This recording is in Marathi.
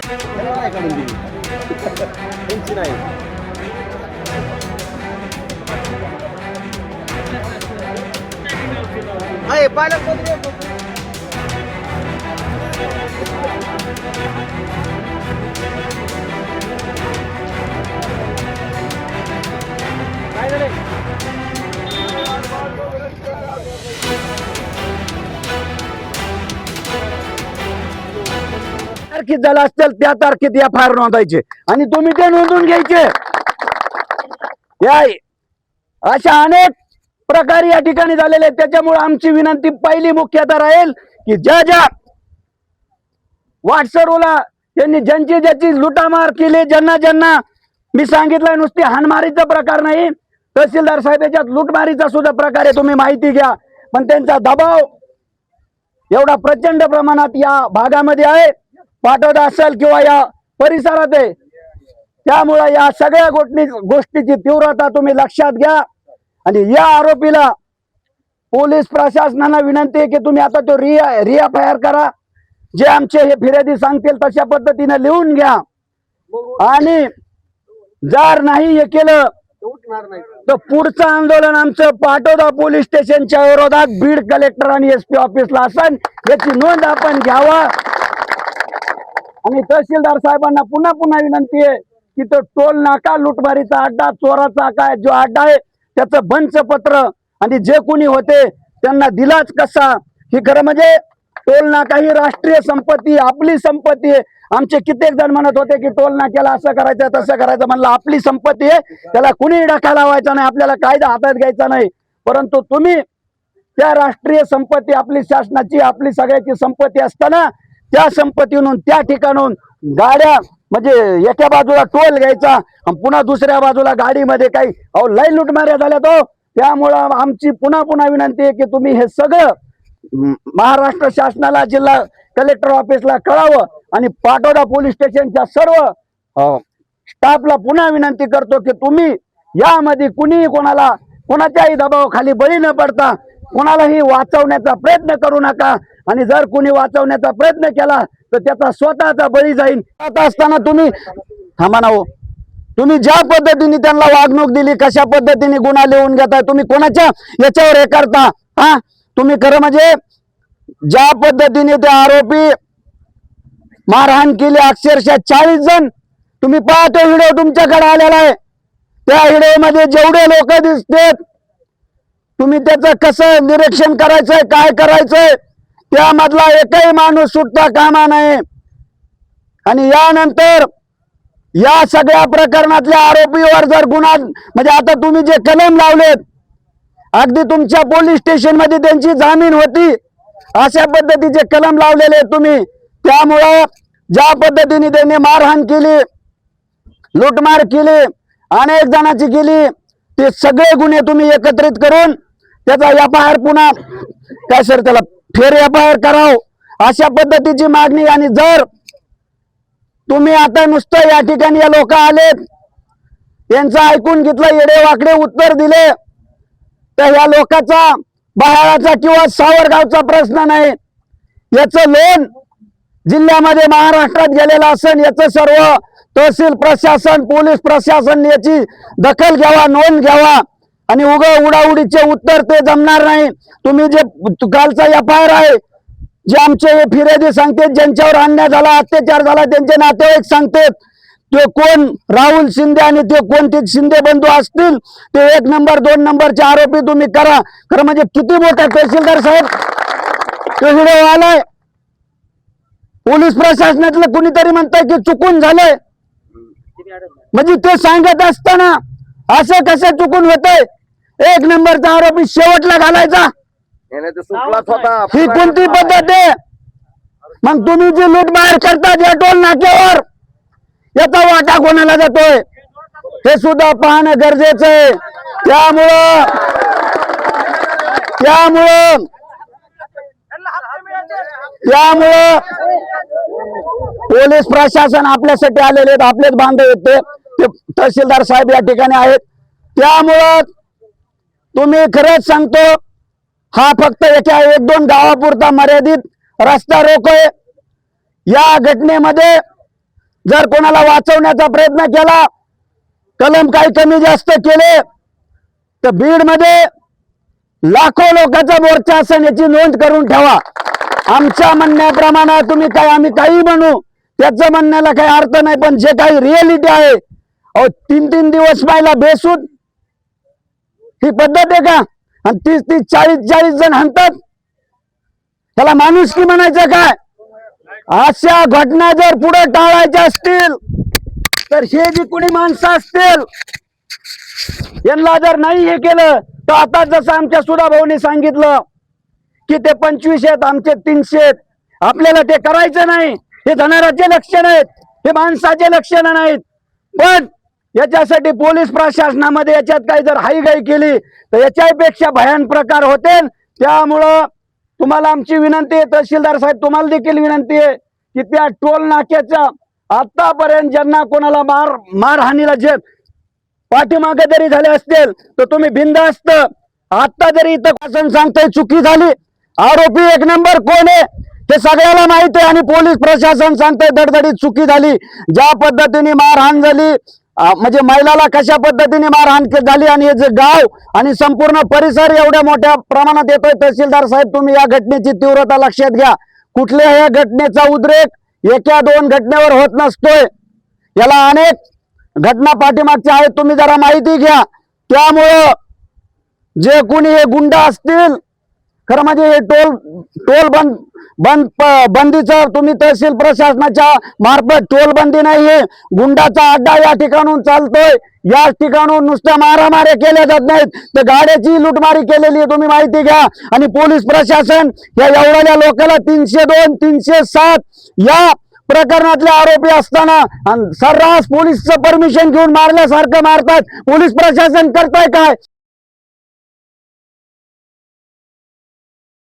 नाही काढून दिली त्यांची नाही. आहे पालकमंत्री काय झाले. तारखेत झाला असतील त्या तारखेत एफ.आय.आर नोंदायचे आणि तुम्ही ते नोंदवून घ्यायचे. या अशा अनेक प्रकार या ठिकाणी झालेले आहेत. त्याच्यामुळे आमची विनंती पहिली मुख्यतः राहील की ज्या ज्या व्हॉट्सअपला त्यांनी ज्यांची ज्याची लुटामार केली, ज्यांना ज्यांना मी सांगितलं नुसती हाणमारीचा प्रकार नाही, तहसीलदार साहेब याच्यात लुटमारीचा सुद्धा प्रकार आहे, तुम्ही माहिती घ्या. पण त्यांचा दबाव एवढा प्रचंड प्रमाणात या भागामध्ये आहे, पाटोदा असेल किंवा या परिसरात आहे. त्यामुळे या सगळ्या गोष्टीची तीव्रता तुम्ही लक्षात घ्या आणि या आरोपीला पोलीस प्रशासनाला विनंती आहे की तुम्ही आता तो रिएफआयआर करा. जे आमचे हे फिर्यादी सांगतील तशा पद्धतीने लिहून घ्या आणि जर नाही हे केलं तर पुढचं आंदोलन आमचं पाटोदा पोलीस स्टेशनच्या विरोधात बीड कलेक्टर आणि एसपी ऑफिसला असेल, याची नोंद आपण घ्यावा. आणि तहसीलदार साहेबांना पुन्हा पुन्हा विनंती आहे की तो टोल नाका लुटमारीचा अड्डा, चोराचा काय जो अड्डा आहे त्याचं बंच पत्र आणि जे कोणी होते त्यांना दिलाच कसा. ही खरं म्हणजे टोल नाका ही राष्ट्रीय संपत्ती, आपली संपत्ती आहे. आमचे कित्येक जण म्हणत होते की टोल नाक्याला असं करायचं तसं करायचं. म्हणलं आपली संपत्ती आहे, त्याला कुणी डखा लावायचा नाही, आपल्याला कायदा हातात घ्यायचा नाही. परंतु तुम्ही त्या राष्ट्रीय संपत्ती आपली शासनाची आपली सगळ्याची संपत्ती असताना त्या संपत्तीवरून त्या ठिकाणून गाड्या म्हणजे एका बाजूला टोल घ्यायचा आणि पुन्हा दुसऱ्या बाजूला गाडीमध्ये काही लई लुटमाऱ्या झाल्या तो. त्यामुळं आमची पुन्हा पुन्हा विनंती आहे की तुम्ही हे सगळं महाराष्ट्र शासनाला, जिल्हा कलेक्टर ऑफिसला कळावं आणि पाटोदा पोलीस स्टेशनच्या सर्व स्टाफला पुन्हा विनंती करतो की तुम्ही यामध्ये कुणी कोणाच्याही दबावाखाली बळी न पडता कोणालाही वाचवण्याचा प्रयत्न करू नका. आणि जर कुणी वाचवण्याचा प्रयत्न केला तर त्याचा स्वतःचा बळी जाईल. आता असताना तुम्ही थांबा ना हो, तुम्ही ज्या पद्धतीने त्यांना वागणूक दिली, कशा पद्धतीने गुन्हा लिहून घेताय, तुम्ही कोणाच्या याच्यावर हे करता. हा तुम्ही खरं म्हणजे ज्या पद्धतीने ते आरोपी मारहाण केली, अक्षरशः 40 जण, तुम्ही पाहतो व्हिडिओ तुमच्याकडे आलेला आहे. त्या व्हिडिओ मध्ये जेवढे लोक दिसतात तुम्ही त्याचं कसं निरीक्षण करायचंय, काय करायचंय, त्यामधला एकही माणूस सुटता कामा नये. आणि यानंतर या सगळ्या प्रकरणातल्या आरोपीवर जर गुन्हा म्हणजे आता तुम्ही जे कलम लावलेत, अगदी तुमच्या पोलीस स्टेशन मध्ये त्यांची जामीन होती अशा पद्धतीचे कलम लावलेले तुम्ही. त्यामुळं ज्या पद्धतीने त्यांनी मारहाण केली, लुटमार केली, अनेक जणांची केली, ते सगळे गुन्हे तुम्ही एकत्रित करून त्याचा एफ.आय.आर पुन्हा काय सर त्याला फेर एफ.आय.आर करावं अशा पद्धतीची मागणी. आणि जर तुम्ही आता नुसतं या ठिकाणी या लोक आलेत यांचं ऐकून घेतलं, येडे वाकडे उत्तर दिले, तर या लोकांचा बहाळाचा किंवा सावरगावचा प्रश्न नाही. याचं लोन जिल्ह्यामध्ये महाराष्ट्रात गेलेलं असेल, याचं सर्व तहसील प्रशासन, पोलीस प्रशासन याची दखल घ्यावा, नोंद घ्यावा. आणि उडाउडीचे उत्तर ते जमणार नाही. तुम्ही जे कालचा एफ.आय.आर आहे, जे आमचे फिर्यादी सांगतात ज्यांच्यावर अन्याय झाला, अत्याचार झाला, त्यांचे नातेवाईक सांगतात ते कोण राहुल शिंदे आणि ते कोणते शिंदे बंधू असतील ते 1 नंबर 2 नंबरचे आरोपी तुम्ही करा. खरं म्हणजे किती मोठा तहसीलदार साहेब तो व्हिडिओ आलाय. पोलीस प्रशासनातलं कुणीतरी म्हणताय की चुकून झालंय, म्हणजे ते सांगत असताना असं कसं चुकून होतंय. 1 नंबरचा आरोपी शेवटला घालायचा, ही कोणती पद्धत आहे. मग तुम्ही जी लूटमार करतात या टोल नाक्यावर, याचा वाटा कोणाला जातोय हे सुद्धा पाहणं गरजेचं आहे. त्यामुळं पोलीस प्रशासन आपल्यासाठी आलेले आहेत, आपलेच बांधव येते, तहसीलदार साहेब या ठिकाणी आहेत. त्यामुळं तुम्ही खरंच सांगतो, हा फक्त एका 1-2 गावापुरता मर्यादित रस्ता रोको आहे. या घटनेमध्ये जर कोणाला वाचवण्याचा प्रयत्न केला, कलम काही कमी जास्त केले, तर बीड मध्ये लाखो लोकांचा मोर्चा असेल याची नोंद करून ठेवा. आमच्या म्हणण्याप्रमाणे तुम्ही काय आम्ही काही म्हणू त्याचं म्हणण्याला काही अर्थ नाही, पण जे काही रिअलिटी आहे, 3-3 दिवस महिला बेसूद, ही पद्धत आहे का? आणि 30-30, 40-40 जण हाणतात, त्याला माणुसकी म्हणायचं काय? अशा घटना जर पुढे टाळायच्या असतील तर हे जी कुणी माणसं असतील यांना जर नाही हे केलं तर आता जसं आमच्या सुधा भाऊनी सांगितलं की ते 25 आहेत, आमचे 300 आहेत, आपल्याला ते करायचं नाही. हे धनाराचे लक्षण आहेत, हे माणसाचे लक्षण नाहीत. पण याच्यासाठी पोलीस प्रशासनामध्ये याच्यात काही जर हाईघाई केली तर याच्यापेक्षा भयान प्रकार होते. त्यामुळं तुम्हाला आमची विनंती आहे, तहसीलदार साहेब तुम्हाला देखील विनंती आहे की त्या टोल नाक्याच्या आतापर्यंत ज्यांना कोणाला मारहाणीला जे पाठीमागे जरी झाले असतील तर तुम्ही बिनधास्त, आता जरी इथं शासन सांगतंय चुकी झाली, आरोपी 1 नंबर कोण आहे हे सगळ्याला माहिती आहे, आणि पोलीस प्रशासन सांगतंय दडदडीत चुकी झाली. ज्या पद्धतीने मारहाण झाली, म्हणजे महिलाला कशा पद्धतीने मारहाण झाली, आणि हे जे गाव आणि संपूर्ण परिसर एवढ्या मोठ्या प्रमाणात येतोय. तहसीलदार साहेब तुम्ही या घटनेची तीव्रता लक्षात घ्या. कुठल्याही घटनेचा उद्रेक 1-2 घटनेवर होत नसतोय, याला अनेक घटना पाठीमागच्या आहेत, तुम्ही जरा माहिती घ्या. त्यामुळं जे कोणी हे गुंड असतील, खरं म्हणजे हे टोल बंदीचं तुम्ही तहसील प्रशासनाच्या मार्फत टोल बंदी नाहीये, गुंडाचा अड्डा या ठिकाणून चालतोय. या ठिकाणून नुसत्या मारामाऱ्या केल्या जात नाहीत, तर गाड्याची लुटमारी केलेली आहे, तुम्ही माहिती घ्या. आणि पोलीस प्रशासन या एवढ्या लोकांना 302, 307 या प्रकरणातले आरोपी असताना सर्रास पोलीसचं परमिशन घेऊन मारल्यासारखं मारतात. पोलीस प्रशासन करताय काय?